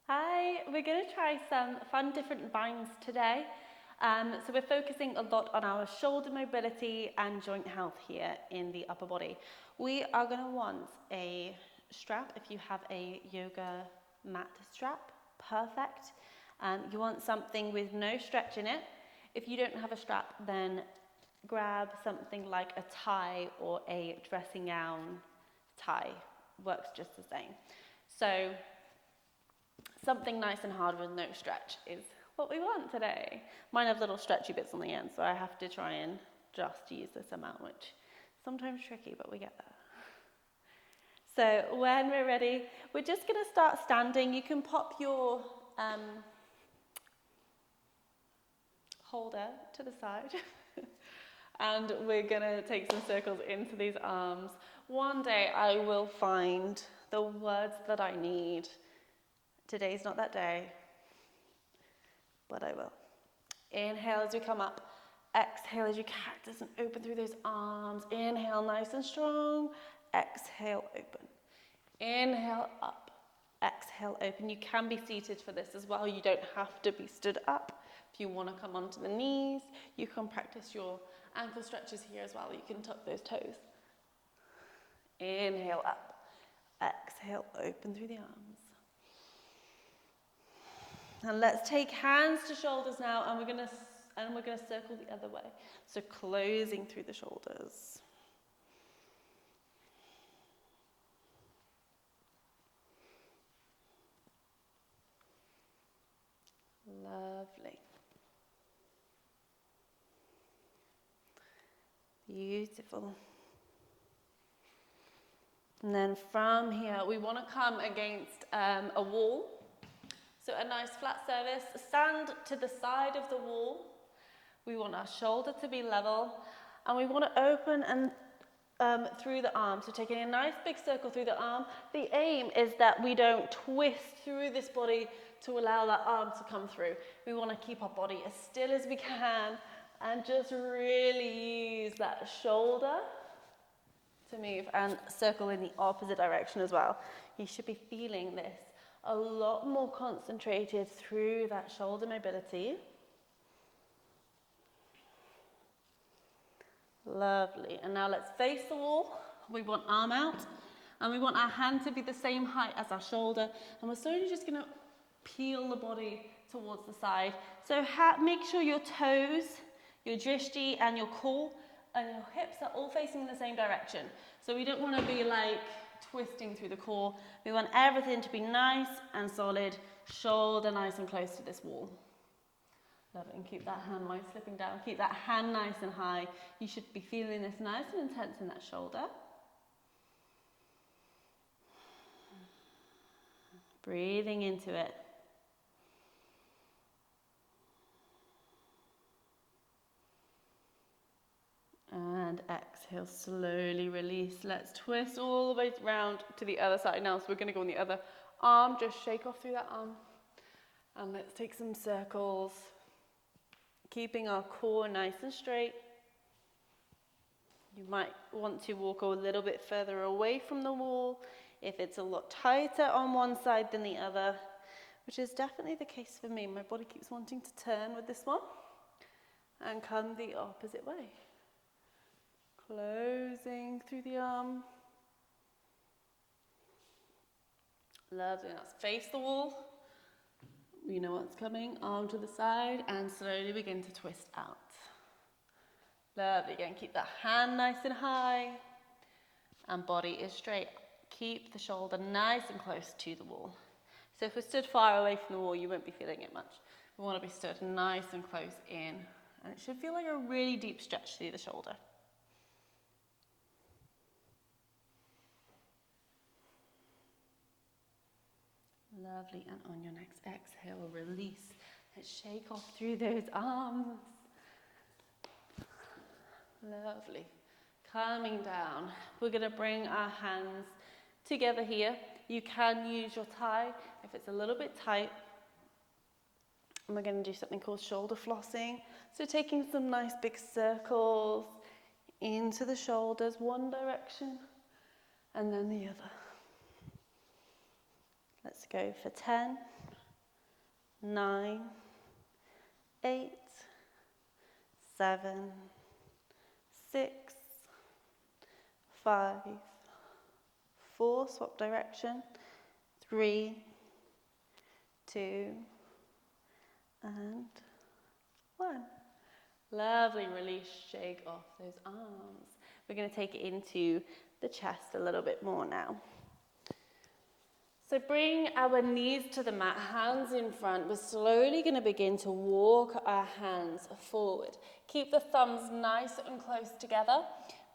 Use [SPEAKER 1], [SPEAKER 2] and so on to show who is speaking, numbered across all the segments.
[SPEAKER 1] Hi, we're going to try some fun different binds today. So we're focusing a lot on our shoulder mobility and joint health here in the upper body. We are going to want a strap if you have a yoga mat strap, perfect. You want something with no stretch in it. If you don't have a strap, then grab something like a tie or a dressing gown tie, works just the same. So something nice and hard with no stretch is what we want today. Mine have little stretchy bits on the end, so I have to try and just use this amount, which is sometimes tricky, but we get there. So when we're ready, we're just going to start standing. You can pop your holder to the side. And we're going to take some circles into these arms. One day I will find the words that I need. Today's not that day, but I will. Inhale as we come up. Exhale as you cactus and open through those arms. Inhale nice and strong. Exhale, open. Inhale up. Exhale, open. You can be seated for this as well. You don't have to be stood up. If you want to come onto the knees, you can practice your ankle stretches here as well. You can tuck those toes. Inhale up. Exhale, open through the arms. And let's take hands to shoulders now, and we're going to circle the other way. So closing through the shoulders. Lovely. Beautiful. And then from here, we want to come against a wall. So a nice flat surface, stand to the side of the wall. We want our shoulder to be level, and we want to open and through the arm. So taking a nice big circle through the arm. The aim is that we don't twist through this body to allow that arm to come through. We want to keep our body as still as we can and just really use that shoulder to move and circle in the opposite direction as well. You should be feeling this a lot more concentrated through that shoulder mobility. Lovely. And now let's face the wall. We want arm out, and we want our hand to be the same height as our shoulder. And we're slowly just going to peel the body towards the side. So make sure your toes, your drishti and your core and your hips are all facing in the same direction. So we don't want to be like twisting through the core. We want everything to be nice and solid, shoulder nice and close to this wall. Love it, and keep that hand while slipping down. Keep that hand nice and high. You should be feeling this nice and intense in that shoulder. Breathing into it. And exhale, slowly release. Let's twist all the way around to the other side now. So we're going to go on the other arm. Just shake off through that arm. And let's take some circles. Keeping our core nice and straight. You might want to walk a little bit further away from the wall if it's a lot tighter on one side than the other, which is definitely the case for me. My body keeps wanting to turn with this one and come the opposite way. Closing through the arm. Lovely. Let's face the wall. You know what's coming. Arm to the side and slowly begin to twist out. Lovely. Again, keep that hand nice and high and body is straight. Keep the shoulder nice and close to the wall. So if we're stood far away from the wall, you won't be feeling it much. We want to be stood nice and close in, and it should feel like a really deep stretch through the shoulder. Lovely, and on your next exhale, release. Let's shake off through those arms. Lovely. Calming down. We're going to bring our hands together here. You can use your tie if it's a little bit tight. And we're going to do something called shoulder flossing. So taking some nice big circles into the shoulders, one direction and then the other. Let's go for 10, 9, 8, 7, 6, 5, 4, swap direction, 3, 2, and 1. Lovely, release, shake off those arms. We're going to take it into the chest a little bit more now. So bring our knees to the mat, hands in front. We're slowly going to begin to walk our hands forward. Keep the thumbs nice and close together.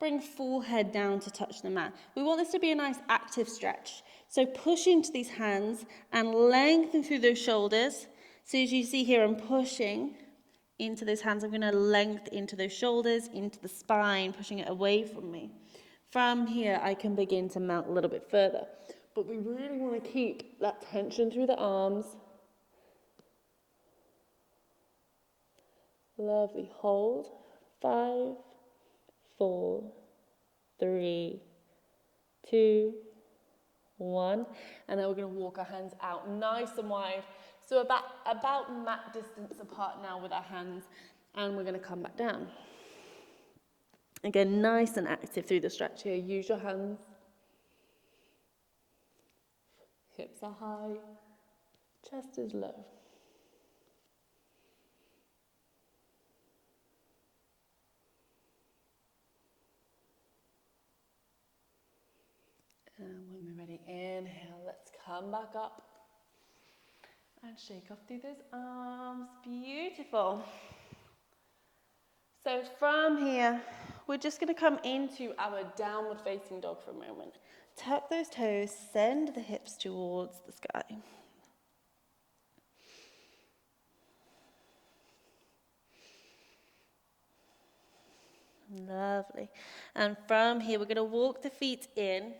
[SPEAKER 1] Bring forehead down to touch the mat. We want this to be a nice active stretch. So push into these hands and lengthen through those shoulders. So as you see here, I'm pushing into those hands. I'm going to lengthen into those shoulders, into the spine, pushing it away from me. From here, I can begin to mount a little bit further. But we really want to keep that tension through the arms. Lovely. Hold. 5, 4, 3, 2, 1. And then we're going to walk our hands out nice and wide. So about mat distance apart now with our hands. And we're going to come back down. Again, nice and active through the stretch here. Use your hands. Hips are high, chest is low. And when we're ready, inhale, let's come back up. And shake off through those arms, beautiful. So from here, we're just going to come into our downward facing dog for a moment. Tuck those toes, send the hips towards the sky. Lovely. And from here, we're going to walk the feet in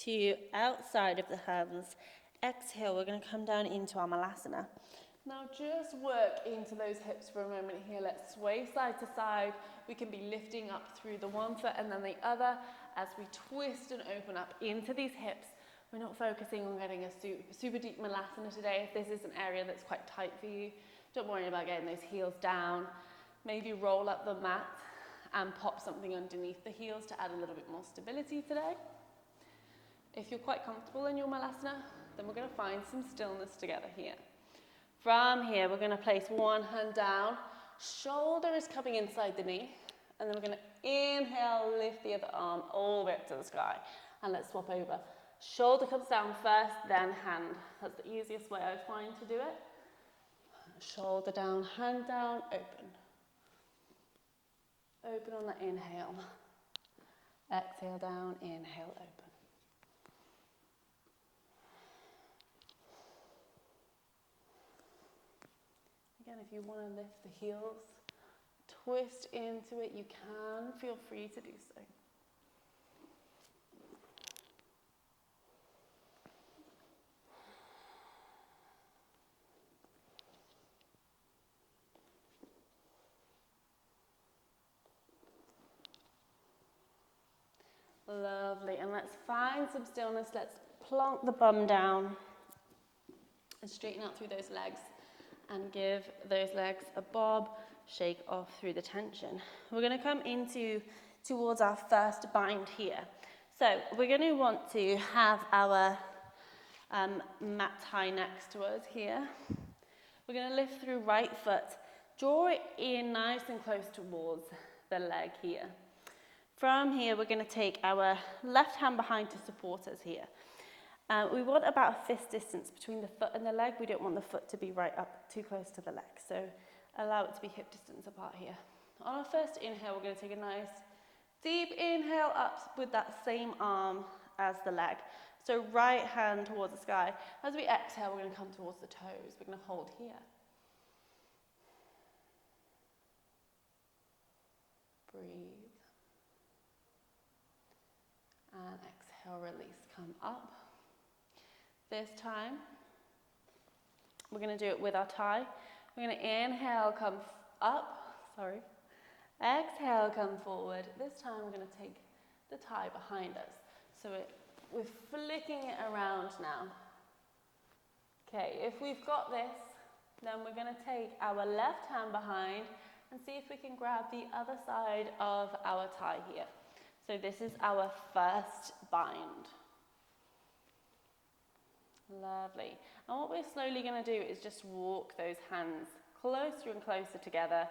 [SPEAKER 1] to outside of the hands. Exhale, we're going to come down into our Malasana. Now just work into those hips for a moment here. Let's sway side to side. We can be lifting up through the one foot and then the other as we twist and open up into these hips. We're not focusing on getting a super deep Malasana today. If this is an area that's quite tight for you, don't worry about getting those heels down. Maybe roll up the mat and pop something underneath the heels to add a little bit more stability today. If you're quite comfortable in your Malasana, then we're going to find some stillness together here. From here, we're going to place one hand down. Shoulder is coming inside the knee. And then we're going to inhale, lift the other arm all the way up to the sky. And let's swap over. Shoulder comes down first, then hand. That's the easiest way I find to do it. Shoulder down, hand down, open. Open on the inhale. Exhale down, inhale, open. Again, if you want to lift the heels, twist into it, you can. Feel free to do so. Lovely. And let's find some stillness. Let's plonk the bum down and straighten out through those legs. And give those legs a bob, shake off through the tension. We're going to come towards our first bind here. So we're going to want to have our mat tie next to us here. We're going to lift through right foot, draw it in nice and close towards the leg here. From here, we're going to take our left hand behind to support us here. We want about a fist distance between the foot and the leg. We don't want the foot to be right up too close to the leg. So allow it to be hip distance apart here. On our first inhale, we're going to take a nice deep inhale up with that same arm as the leg. So right hand towards the sky. As we exhale, we're going to come towards the toes. We're going to hold here. Breathe. And exhale, release, come up. This time, we're going to do it with our tie. We're going to inhale, come up, exhale, come forward. This time we're going to take the tie behind us. So we're flicking it around now. Okay, if we've got this, Then we're going to take our left hand behind and see if we can grab the other side of our tie here. So this is our first bind. Lovely. And what we're slowly going to do is just walk those hands closer and closer together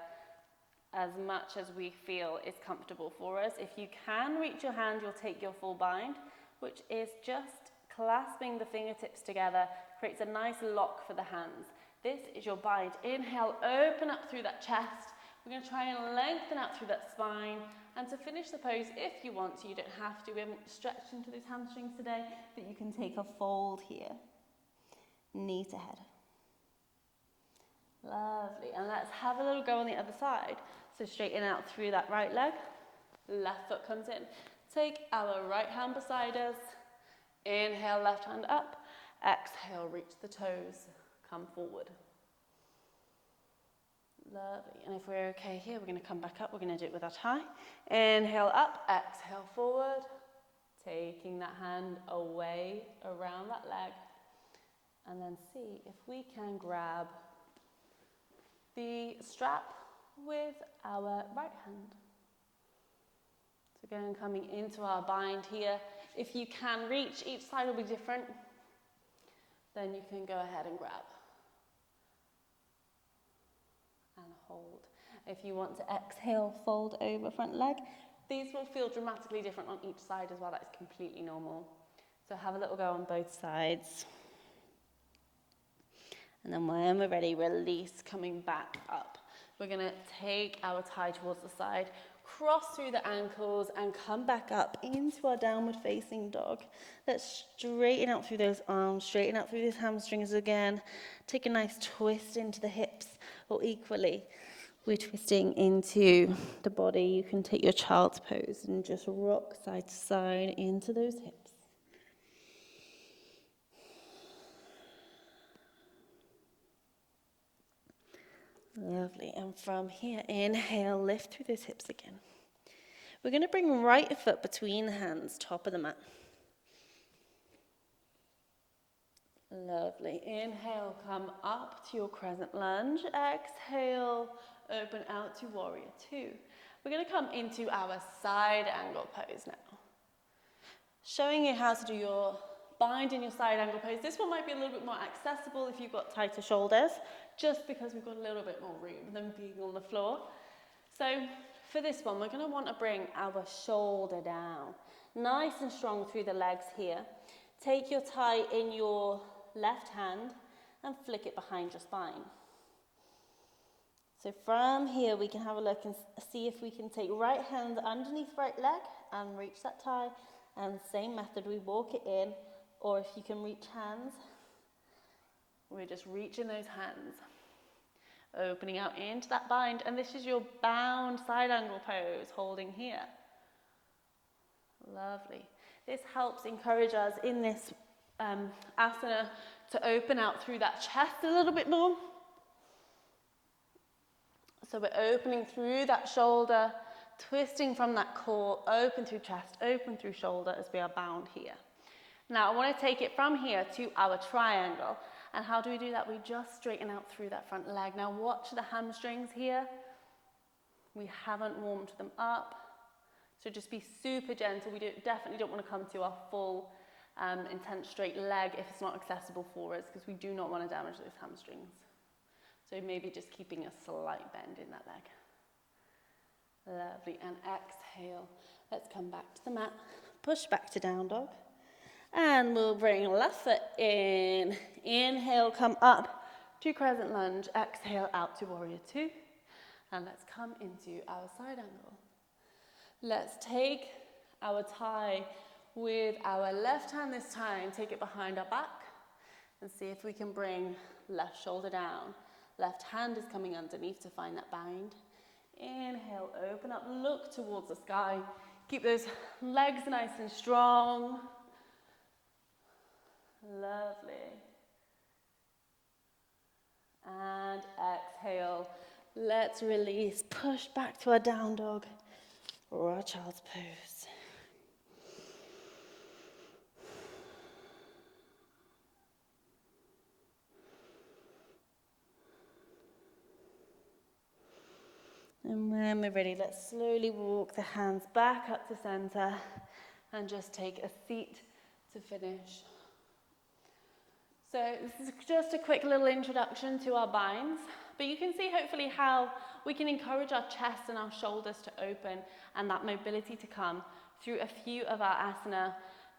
[SPEAKER 1] as much as we feel is comfortable for us. If you can reach your hand, you'll take your full bind, which is just clasping the fingertips together, creates a nice lock for the hands. This is your bind. Inhale, open up through that chest. We're going to try and lengthen out through that spine. And to finish the pose, if you want to, you don't have to. We haven't stretched into those hamstrings today, but you can take a fold here. Knee to head. Lovely. And let's have a little go on the other side. So straighten out through that right leg. Left foot comes in. Take our right hand beside us. Inhale, left hand up. Exhale, reach the toes. Come forward. Lovely. And if we're okay here, we're going to come back up. We're going to do it with our tie. Inhale up, exhale forward. Taking that hand away around that leg. And then see if we can grab the strap with our right hand. So again, coming into our bind here. If you can reach, each side will be different. Then you can go ahead and grab. And hold. If you want to exhale, fold over front leg. These will feel dramatically different on each side as well. That is completely normal. So have a little go on both sides. And then when we're ready, release, coming back up. We're going to take our tie towards the side, cross through the ankles and come back up into our downward facing dog. Let's straighten out through those arms, straighten out through those hamstrings again. Take a nice twist into the hips, or equally, we're twisting into the body. You can take your child's pose and just rock side to side into those hips. Lovely. And from here, inhale, lift through those hips again. We're going to bring right foot between the hands, top of the mat. Lovely. Inhale, come up to your crescent lunge. Exhale, open out to warrior two. We're going to come into our side angle pose now. Showing you how to do your bind in your side angle pose. This one might be a little bit more accessible if you've got tighter shoulders, just because we've got a little bit more room than being on the floor. So for this one, we're going to want to bring our shoulder down, nice and strong through the legs here. Take your tie in your left hand and flick it behind your spine. So from here, we can have a look and see if we can take right hand underneath right leg and reach that tie. And same method, we walk it in, or if you can reach hands, we're just reaching those hands, opening out into that bind. And this is your bound side angle pose, holding here. Lovely. This helps encourage us in this asana to open out through that chest a little bit more. So we're opening through that shoulder, twisting from that core, open through chest, open through shoulder as we are bound here. Now I want to take it from here to our triangle. And how do we do that? We just straighten out through that front leg. Now watch the hamstrings here. We haven't warmed them up. So just be super gentle. We definitely don't want to come to our full intense straight leg if it's not accessible for us, because we do not want to damage those hamstrings. So maybe just keeping a slight bend in that leg. Lovely. And exhale. Let's come back to the mat. Push back to down dog. And we'll bring left foot in. Inhale, come up to crescent lunge. Exhale, out to warrior two. And let's come into our side angle. Let's take our tie with our left hand this time. Take it behind our back and see if we can bring left shoulder down. Left hand is coming underneath to find that bind. Inhale, open up, look towards the sky. Keep those legs nice and strong. Lovely. And exhale. Let's release. Push back to our down dog or our child's pose. And when we're ready, let's slowly walk the hands back up to center and just take a seat to finish. So this is just a quick little introduction to our binds, but you can see hopefully how we can encourage our chest and our shoulders to open and that mobility to come through a few of our asana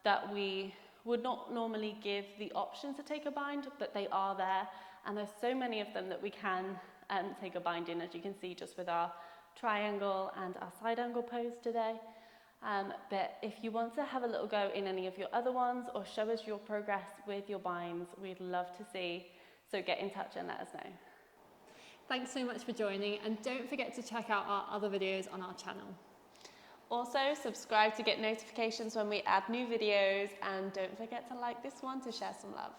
[SPEAKER 1] that we would not normally give the option to take a bind, but they are there. And there's so many of them that we can take a bind in, as you can see just with our triangle and our side angle pose today. But if you want to have a little go in any of your other ones or show us your progress with your binds, we'd love to see. So get in touch and let us know.
[SPEAKER 2] Thanks so much for joining, and don't forget to check out our other videos on our channel.
[SPEAKER 1] Also, subscribe to get notifications when we add new videos, and don't forget to like this one to share some love.